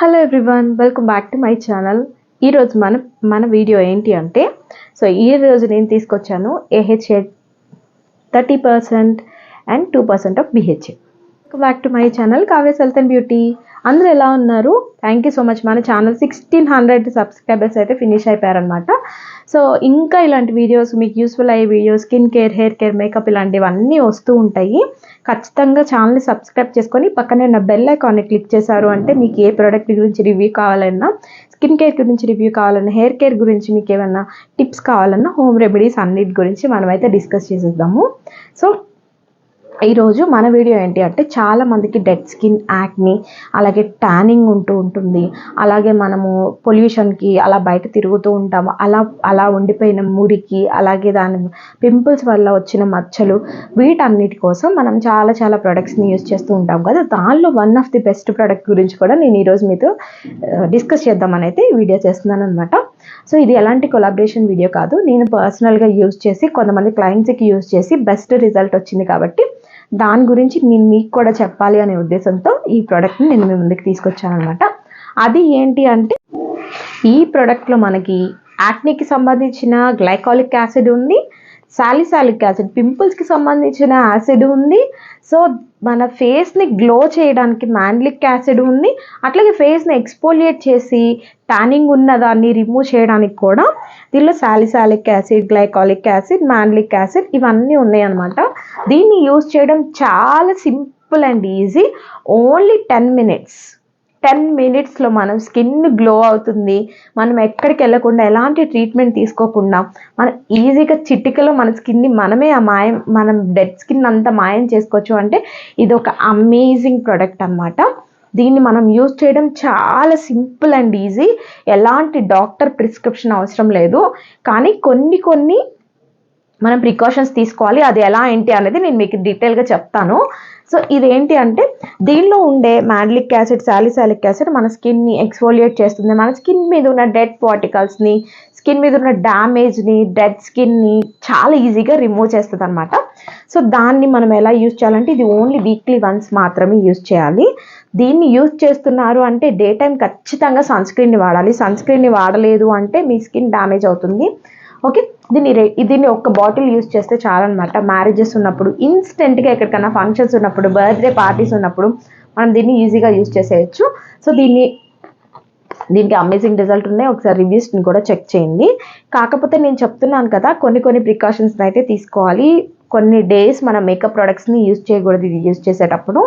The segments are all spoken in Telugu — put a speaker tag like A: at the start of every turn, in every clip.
A: Hello everyone, welcome back to my channel. ఈరోజు మన వీడియో ఏంటి అంటే, ఈరోజు నేను తీసుకొచ్చాను AHA 30% and 2% of BHA. Welcome back to my channel Kavya's health and beauty. అందరూ ఎలా ఉన్నారు? Thank you so much. మన ఛానల్ 1600 సబ్స్క్రైబర్స్ అయితే ఫినిష్ అయిపోయారనమాట. సో ఇంకా ఇలాంటి వీడియోస్, మీకు యూస్ఫుల్ అయ్యే videos, skin care, hair care, makeup ఇలాంటివన్నీ వస్తూ ఉంటాయి. ఖచ్చితంగా ఛానల్ని సబ్స్క్రైబ్ చేసుకొని పక్కనే ఉన్న బెల్ ఐకాన్ని క్లిక్ చేశారు అంటే మీకు ఏ ప్రోడక్ట్ గురించి రివ్యూ కావాలన్నా, స్కిన్ కేర్ గురించి రివ్యూ కావాలన్నా, హెయిర్ కేర్ గురించి మీకు ఏమన్నా టిప్స్ కావాలన్నా, హోమ్ రెమెడీస్ అన్నిటి గురించి మనమైతే డిస్కస్ చేసేద్దాము. సో ఈరోజు మన వీడియో ఏంటి అంటే, చాలామందికి డెడ్ స్కిన్, యాక్ని, అలాగే ట్యానింగ్ ఉంటుంది. అలాగే మనము పొల్యూషన్కి అలా బయట తిరుగుతూ ఉంటాము, అలా ఉండిపోయిన మురికి, అలాగే దాని పింపుల్స్ వల్ల వచ్చిన మచ్చలు, వీటన్నిటి కోసం మనం చాలా ప్రొడక్ట్స్ని యూజ్ చేస్తూ ఉంటాం కదా. దానిలో one of the best product గురించి కూడా నేను ఈరోజు మీతో డిస్కస్ చేద్దామని అయితే ఈ వీడియో చేస్తున్నాను అనమాట. సో ఇది ఎలాంటి కొలాబరేషన్ వీడియో కాదు, నేను పర్సనల్గా యూజ్ చేసి కొంతమంది క్లయింట్స్కి యూజ్ చేసి బెస్ట్ రిజల్ట్ వచ్చింది కాబట్టి దాని గురించి నేను మీకు కూడా చెప్పాలి అనే ఉద్దేశంతో ఈ ప్రోడక్ట్ని నేను మీ ముందుకు తీసుకొచ్చాను అనమాట. అది ఏంటి అంటే, ఈ ప్రోడక్ట్లో మనకి యాక్నీకి సంబంధించిన గ్లైకాలిక్ యాసిడ్ ఉంది, సాలిసాలిక్ యాసిడ్ పింపుల్స్కి సంబంధించిన యాసిడ్ ఉంది. సో మన ఫేస్ని గ్లో చేయడానికి మ్యాండ్లిక్ యాసిడ్ ఉంది. అట్లాగే ఫేస్ని ఎక్స్పోలియేట్ చేసి ట్యానింగ్ ఉన్నదాన్ని రిమూవ్ చేయడానికి కూడా దీనిలో సాలిసాలిక్ యాసిడ్, గ్లైకాలిక్ యాసిడ్, మ్యాండ్లిక్ యాసిడ్ ఇవన్నీ ఉన్నాయి అన్నమాట. దీన్ని యూజ్ చేయడం చాలా సింపుల్ అండ్ ఈజీ. ఓన్లీ 10 మినిట్స్లో మనం స్కిన్ గ్లో అవుతుంది. మనం ఎక్కడికి వెళ్ళకుండా, ఎలాంటి ట్రీట్మెంట్ తీసుకోకుండా మనం ఈజీగా చిటికలో మన స్కిన్ని మనమే మనం డెడ్ స్కిన్ అంతా మాయం చేసుకోవచ్చు. అంటే ఇది ఒక అమేజింగ్ ప్రోడక్ట్ అన్నమాట. దీన్ని మనం యూజ్ చేయడం చాలా సింపుల్ అండ్ ఈజీ. ఎలాంటి డాక్టర్ ప్రిస్క్రిప్షన్ అవసరం లేదు. కానీ కొన్ని మనం ప్రికాషన్స్ తీసుకోవాలి. అది ఎలా ఏంటి అనేది నేను మీకు డీటెయిల్గా చెప్తాను. సో ఇదేంటి అంటే, దీనిలో ఉండే మ్యాండ్లిక్ యాసిడ్, సాలిసాలిక్ యాసిడ్ మన స్కిన్ని ఎక్స్ఫోలియేట్ చేస్తుంది. మన స్కిన్ మీద ఉన్న డెడ్ పార్టికల్స్ని, స్కిన్ మీద ఉన్న డ్యామేజ్ని, డెడ్ స్కిన్ని చాలా ఈజీగా రిమూవ్ చేస్తుంది అనమాట. సో దాన్ని మనం ఎలా యూజ్ చేయాలంటే, ఇది ఓన్లీ వీక్లీ వన్స్ మాత్రమే యూజ్ చేయాలి. దీన్ని యూజ్ చేస్తున్నారు అంటే డే టైం ఖచ్చితంగా సన్స్క్రీన్ని వాడాలి. సన్స్క్రీన్ని వాడలేదు అంటే మీ స్కిన్ డ్యామేజ్ అవుతుంది. ఓకే, దీన్ని ఒక బాటిల్ యూజ్ చేస్తే చాలన్నమాట. మ్యారేజెస్ ఉన్నప్పుడు, ఇన్స్టెంట్గా ఎక్కడికైనా ఫంక్షన్స్ ఉన్నప్పుడు, బర్త్డే పార్టీస్ ఉన్నప్పుడు మనం దీన్ని ఈజీగా యూజ్ చేసేయచ్చు. సో దీనికి అమేజింగ్ రిజల్ట్ ఉన్నాయి. ఒకసారి రివ్యూస్ని కూడా చెక్ చేయండి. కాకపోతే నేను చెప్తున్నాను కదా, కొన్ని ప్రికాషన్స్ అయితే తీసుకోవాలి. కొన్ని డేస్ మన మేకప్ ప్రొడక్ట్స్ని యూజ్ చేయకూడదు ఇది యూజ్ చేసేటప్పుడు.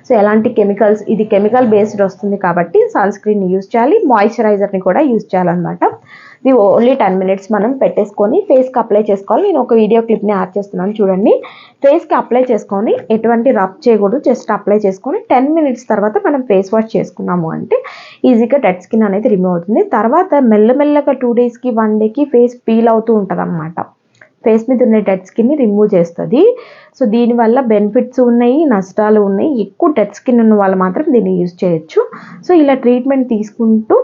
A: సో ఎలాంటి కెమికల్స్, ఇది కెమికల్ బేస్డ్ వస్తుంది కాబట్టి సన్ స్క్రీన్ని యూజ్ చేయాలి, మాయిశ్చరైజర్ని కూడా యూజ్ చేయాలన్నమాట. ఇది ఓన్లీ 10 మినిట్స్ మనం పెట్టేసుకొని ఫేస్కి అప్లై చేసుకోవాలి. నేను ఒక వీడియో క్లిప్ని యాడ్ చేస్తున్నాను చూడండి. ఫేస్కి అప్లై చేసుకొని ఎటువంటి రబ్ చేయకూడదు, జస్ట్ అప్లై చేసుకొని 10 మినిట్స్ తర్వాత మనం ఫేస్ వాష్ చేసుకున్నాము అంటే ఈజీగా డెడ్ స్కిన్ అనేది రిమూవ్ అవుతుంది. తర్వాత మెల్లమెల్లగా 2 డేస్కి 1 డేకి ఫేస్ పీల్ అవుతూ ఉంటుంది అన్నమాట. ఫేస్ మీద ఉన్న డెడ్ స్కిన్ని రిమూవ్ చేస్తుంది. సో దీనివల్ల బెనిఫిట్స్ ఉన్నాయి, నష్టాలు ఉన్నాయి. ఎక్కువ డెడ్ స్కిన్ ఉన్న వాళ్ళు మాత్రం దీన్ని యూజ్ చేయొచ్చు. సో ఇలా ట్రీట్మెంట్ తీసుకుంటూ,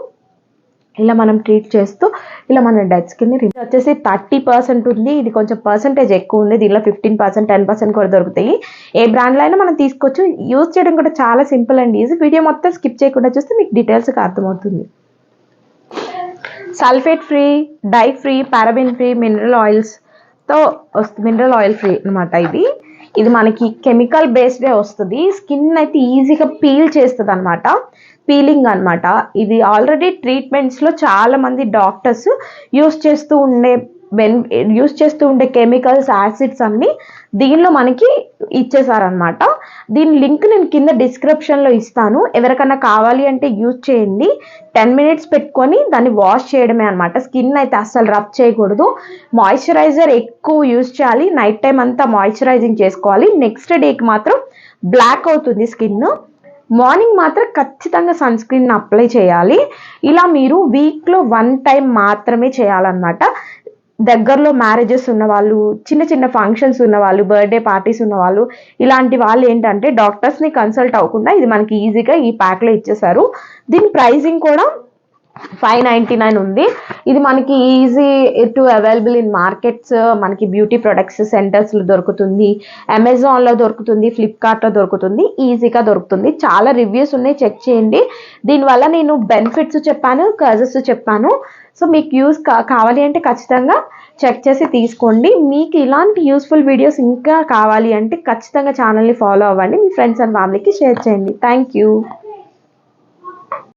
A: ఇలా మనం ట్రీట్ చేస్తూ ఇలా మన డెడ్ స్కిన్ని వచ్చేసి 30% ఉంది. ఇది కొంచెం పర్సంటేజ్ ఎక్కువ ఉంది. దీనిలో 15%, 10% కూడా దొరుకుతాయి. ఏ బ్రాండ్లో అయినా మనం తీసుకోవచ్చు. యూజ్ చేయడం కూడా చాలా సింపుల్ అండ్ ఈజీ. వీడియో మొత్తం స్కిప్ చేయకుండా చూస్తే మీకు డీటెయిల్స్గా అర్థమవుతుంది. Sulphate free, dye free, paraben free, mineral oil free అనమాట. ఇది మనకి కెమికల్ బేస్డే వస్తుంది. స్కిన్ అయితే ఈజీగా పీల్ చేస్తుంది అనమాట, పీలింగ్ అనమాట. ఇది ఆల్రెడీ ట్రీట్మెంట్స్లో చాలామంది డాక్టర్స్ యూజ్ చేస్తూ ఉండే కెమికల్స్, యాసిడ్స్ అన్నీ దీనిలో మనకి ఇచ్చేసారనమాట. దీని లింక్ నేను కింద డిస్క్రిప్షన్లో ఇస్తాను. ఎవరికైనా కావాలి అంటే యూజ్ చేయండి. 10 మినిట్స్ పెట్టుకొని దాన్ని వాష్ చేయడమే అనమాట. స్కిన్ అయితే అస్సలు రబ్ చేయకూడదు. మాయిశ్చరైజర్ ఎక్కువ యూజ్ చేయాలి. నైట్ టైం అంతా మాయిశ్చరైజింగ్ చేసుకోవాలి. నెక్స్ట్ డేకి మాత్రం బ్లాక్ అవుతుంది స్కిన్. మార్నింగ్ మాత్రం ఖచ్చితంగా సన్ స్క్రీన్ అప్లై చేయాలి. ఇలా మీరు వీక్లో 1 టైం మాత్రమే చేయాలన్నమాట. దగ్గరలో మ్యారేజెస్ ఉన్నవాళ్ళు, చిన్న ఫంక్షన్స్ ఉన్నవాళ్ళు, బర్త్డే పార్టీస్ ఉన్నవాళ్ళు, ఇలాంటి వాళ్ళు ఏంటంటే డాక్టర్స్ని కన్సల్ట్ అవ్వకుండా ఇది మనకి ఈజీగా ఈ ప్యాక్లో ఇచ్చేసారు. దీని ప్రైజింగ్ కూడా 599 ఉంది. ఇది మనకి easy to available in markets. మనకి బ్యూటీ ప్రొడక్ట్స్ సెంటర్స్లో దొరుకుతుంది, అమెజాన్లో దొరుకుతుంది, ఫ్లిప్కార్ట్లో దొరుకుతుంది, ఈజీగా దొరుకుతుంది. చాలా రివ్యూస్ ఉన్నాయి, చెక్ చేయండి. దీనివల్ల నేను బెనిఫిట్స్ చెప్పాను, కర్జెస్ చెప్పాను. సో మీకు యూస్ కావాలి అంటే ఖచ్చితంగా చెక్ చేసి తీసుకోండి. మీకు ఇలాంటి యూస్ఫుల్ వీడియోస్ ఇంకా కావాలి అంటే ఖచ్చితంగా ఛానల్ని ఫాలో అవ్వండి, మీ ఫ్రెండ్స్ అండ్ ఫ్యామిలీకి షేర్ చేయండి. Thank you.